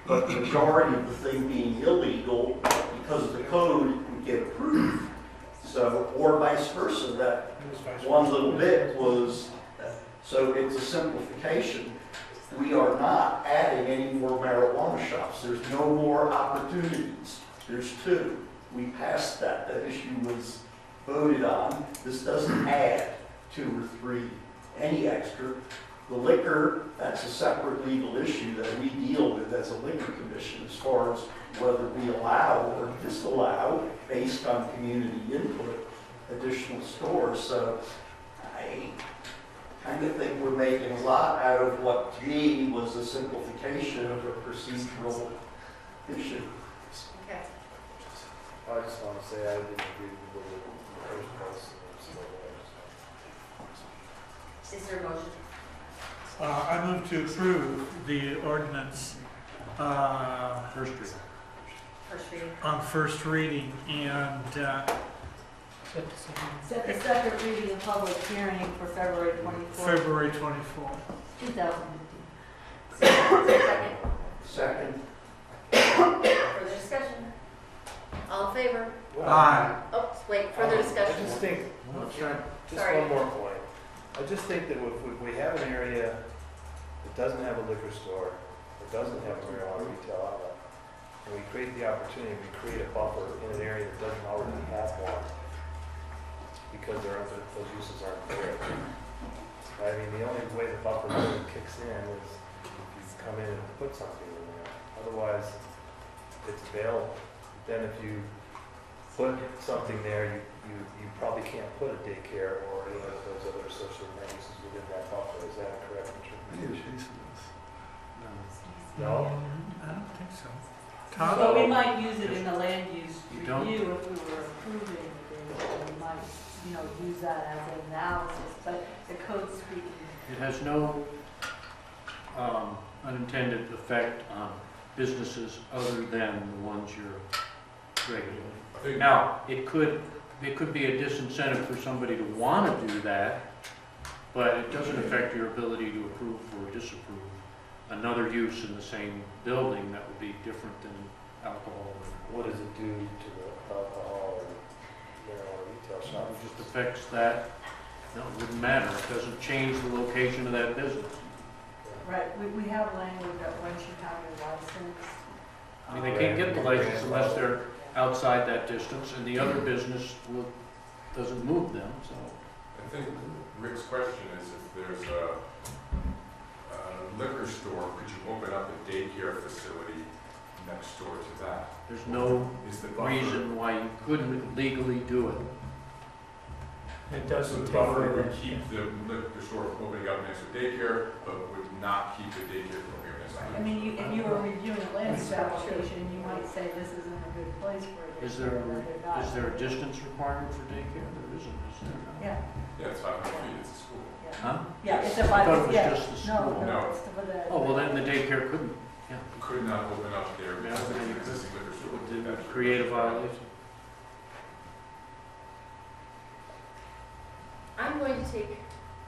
but the majority of the thing being illegal because the code would get approved. So, or vice versa, that one little bit was, so it's a simplification. We are not adding any more marijuana shops. There's no more opportunities. There's two. We passed that. That issue was voted on. This doesn't add 2 or 3, any extra. The liquor, that's a separate legal issue that we deal with as a liquor commission as far as whether we allow or disallow, based on community input, additional stores. So I kind of think we're making a lot out of what to me was a simplification of a procedural issue. Okay. I just want to say I didn't agree with the first place. Is there a motion? I move to approve the ordinance First reading. First reading. on first reading and Set the second reading of public hearing for February 24th, February 24th. 2015. Second. Second. Further discussion? All in favor? Aye. Oh, wait, further I discussion? just think, just Sorry. one more point. I just think that if we have an area that doesn't have a liquor store, that doesn't have a marijuana retail outlet, and we create the opportunity, we create a buffer in an area that doesn't already have one, because those uses aren't there. I mean, the only way the buffer really kicks in is if you come in and put something in there. Otherwise, it's available. Then if you put something there, you probably can't put a daycare or any of those other social uses within that buffer. Is that a correct interpretation? No? I don't think so. But we might use it in the land use You don't? review if we were approving it. We might, use that as an analysis, but the code speaking. It has no unintended effect on businesses other than the ones you're regulating. Now, it could be a disincentive for somebody to want to do that, but it doesn't affect your ability to approve or disapprove another use in the same building that would be different than alcohol. What does it do to the alcohol or marijuana retail shop? It just affects that. No, it wouldn't matter. It doesn't change the location of that business. Right, we have language that once you have your license. I mean, they can't get the license unless they're outside that distance, and the other business doesn't move them, so. I think Rick's question is if there's a liquor store, could you open up a daycare facility next door to that? There's no Is the buffer- reason why you couldn't legally do it. It So doesn't the take buffer away would that. keep the liquor store from opening up next to daycare, but would not keep the daycare from opening up next to I mean, if you were reviewing a land use application, you might say this isn't a good place for it. Is there a distance requirement for daycare? There isn't, is there? Yeah, Yeah, it's 500 feet, it's a school. yeah. Huh? Yeah, it's a I thought it was yeah. just the school. No, No. it's for the. Oh, well, then the daycare couldn't, yeah, Could not open up there because Yeah, of then the you could. existing liquor store. it would create a violation. I'm going to take,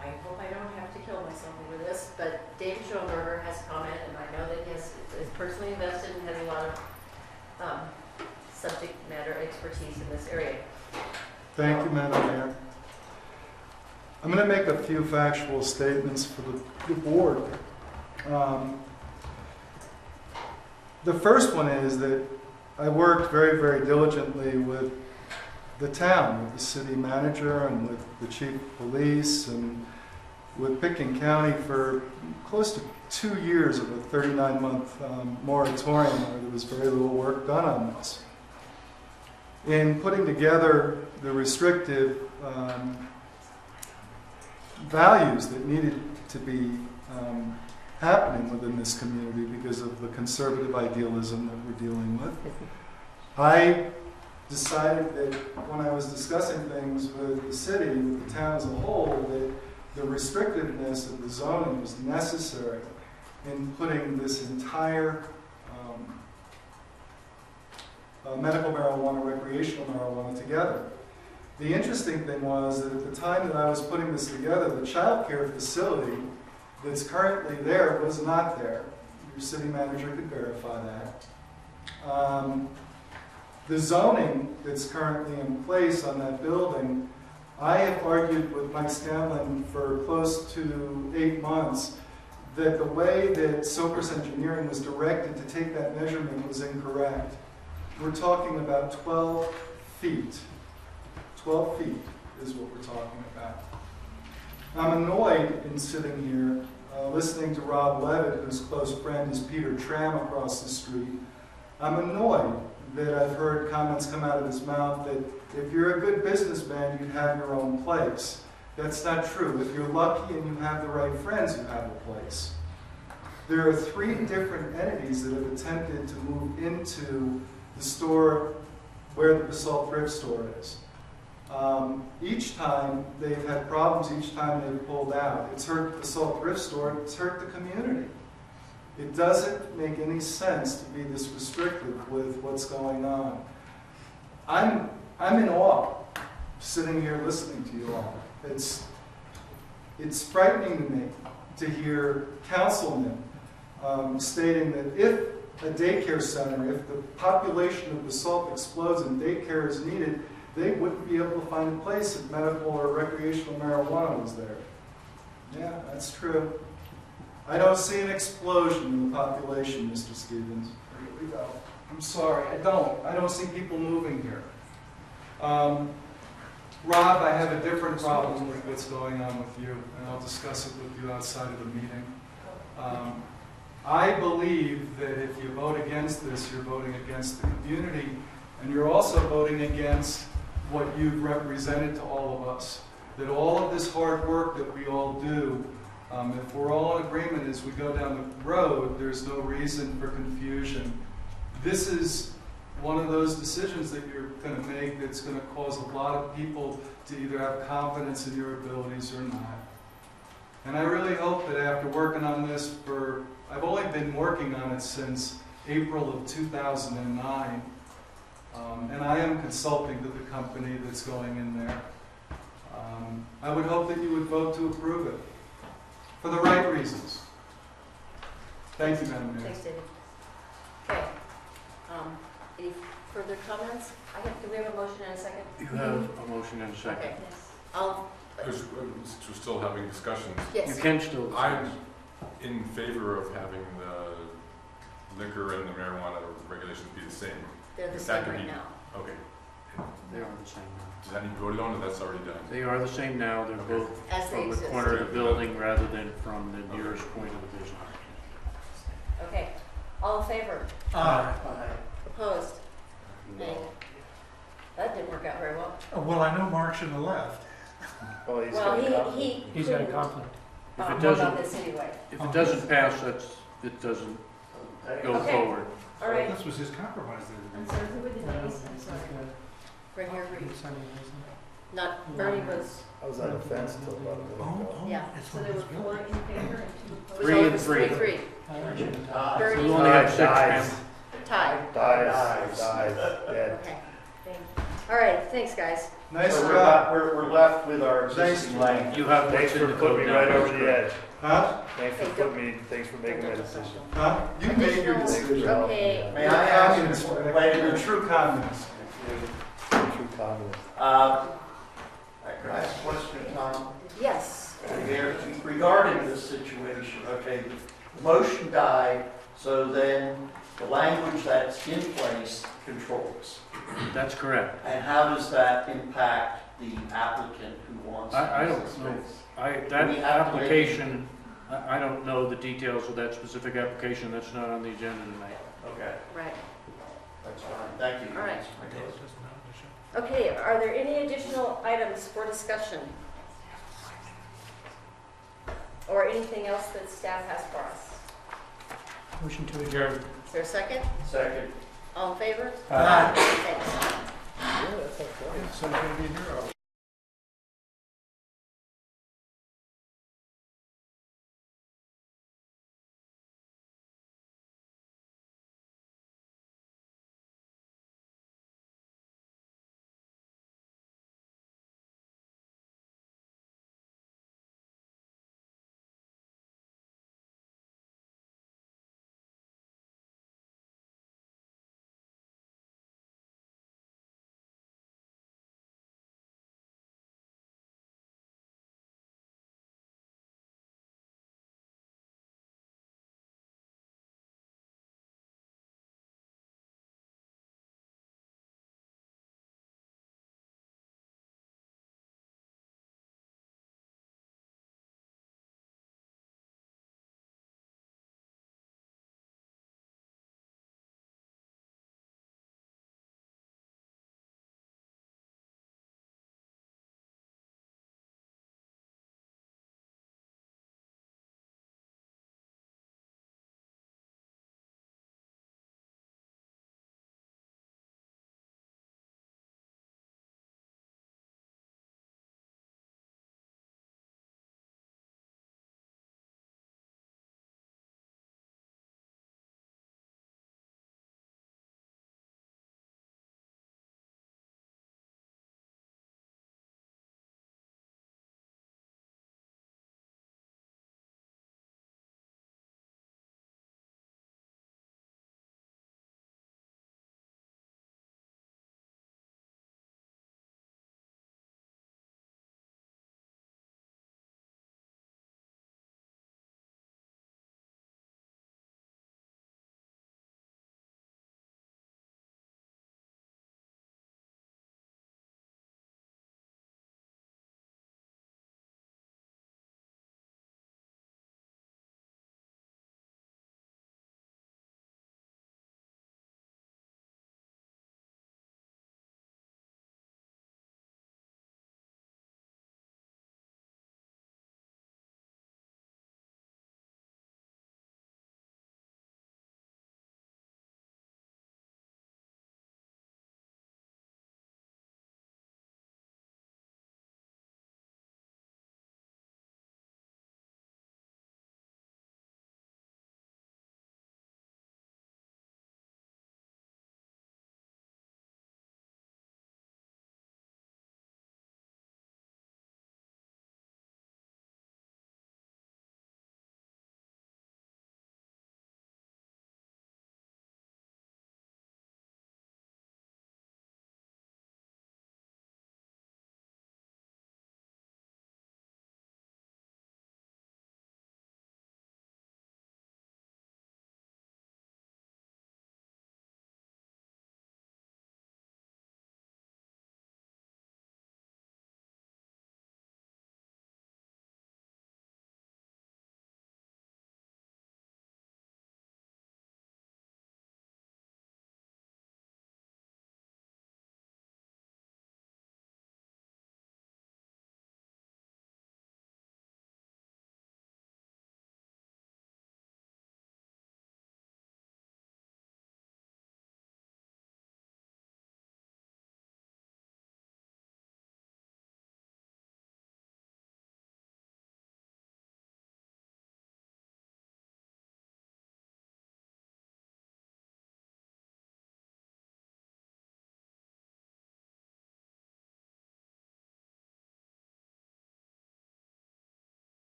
I hope I don't have to kill myself over this, but David Schoenberger has comment, and I know that he is personally invested and has a lot of subject matter expertise in this area. Thank you, Madam Mayor. I'm going to make a few factual statements for the board. The first one is that I worked very, very diligently with the town, with the city manager and with the chief of police and with Pickens County for close to 2 years of a 39-month moratorium where there was very little work done on this. In putting together the restrictive values that needed to be happening within this community because of the conservative idealism that we're dealing with, I decided that when I was discussing things with the city, with the town as a whole, that the restrictiveness of the zoning was necessary in putting this entire medical marijuana, recreational marijuana together. The interesting thing was that at the time that I was putting this together, the child care facility that's currently there was not there. Your city manager could verify that. The zoning that's currently in place on that building, I have argued with Mike Scanlon for close to 8 months that the way that Sopris Engineering was directed to take that measurement was incorrect. we're talking about 12 feet. 12 feet is what we're talking about. I'm annoyed in sitting here listening to Rob Levitt, whose close friend is Peter Tram across the street. I'm annoyed that I've heard comments come out of his mouth that if you're a good businessman, you have your own place. That's not true. If you're lucky and you have the right friends, you have a place. There are 3 different entities that have attempted to move into the store where the Basalt thrift store is. Each time they've had problems, each time they've pulled out. It's hurt the Basalt thrift store, it's hurt the community. It doesn't make any sense to be this restrictive with what's going on. I'm in awe sitting here listening to you all. It's frightening to me to hear councilmen stating that if a daycare center, if the population of Basalt explodes and daycare is needed, they wouldn't be able to find a place if medical or recreational marijuana was there. Yeah, that's true. I don't see an explosion in the population, Mr. Stevens. Here we go. I'm sorry, I don't see people moving here. Rob, I have a different problem with what's going on with you, and I'll discuss it with you outside of the meeting. I believe that if you vote against this, you're voting against the community, and you're also voting against what you've represented to all of us. That all of this hard work that we all do, if we're all in agreement as we go down the road, there's no reason for confusion. This is one of those decisions that you're going to make that's going to cause a lot of people to either have confidence in your abilities or not. And I really hope that after working on this I've only been working on it since April of 2009, and I am consulting to the company that's going in there. I would hope that you would vote to approve it for the right reasons. Thank you, Madam Mayor. Thanks, David. Okay. Any further comments? Do we have a motion and a second? You have a motion and a second. Okay. We're still having discussions. Yes. You can still. I'm in favor of having the liquor and the marijuana regulations be the same. They're the If same that could right be- now. Okay. They are the same now. Does that need voted on, or that's already done? They are the same now. They're both As they from the exist. corner of the building rather than from the nearest point of the business. Okay. All in favor? Aye. Opposed? Nay. That didn't work out very well. Well, I know Mark shouldn't have left. Well, he's Well, got a conflict. He's got a couldn't, conflict. If it vote doesn't- on this anyway. If it doesn't pass, it doesn't go Okay. forward. All right. This was his compromise. I'm sorry, who were the nays? I'm sorry. Right here, Reed. Not, Bernie was, I was on the fence until about a minute ago. yeah. So there were 4 in favor and 2 opposed. Three and three. 3-3. Dies. Bernie. We only have 6, Dies. ma'am. Tie. Dies. Dead. Okay. All right, thanks, guys. Nice So job. we're left with our Thanks. existing language. You have Thanks what's for in the putting code me now. right over the edge. Huh? Thanks for Hey, putting me, thanks for making that decision. Huh? You made your Thanks for decision. helping Okay. me May You're I a ask communist, you, Rick. wait a You're a minute. true communist. out. True communist. Could I ask a question, Tom? Yes. Regarding this situation, okay, the motion died, so then the language that's in place controls. That's correct. And how does that impact the applicant who wants to I use don't this know. space? That We have to make- application, I don't know the details of that specific application. That's not on the agenda tonight. Okay, Right. that's fine, thank you. All right. That's my question. Okay, are there any additional items for discussion? Or anything else that staff has for us? Motion to adjourn. Is there a second? Second. All in favor? Aye. Thanks. Yeah, that's okay. So you're going to be in your office.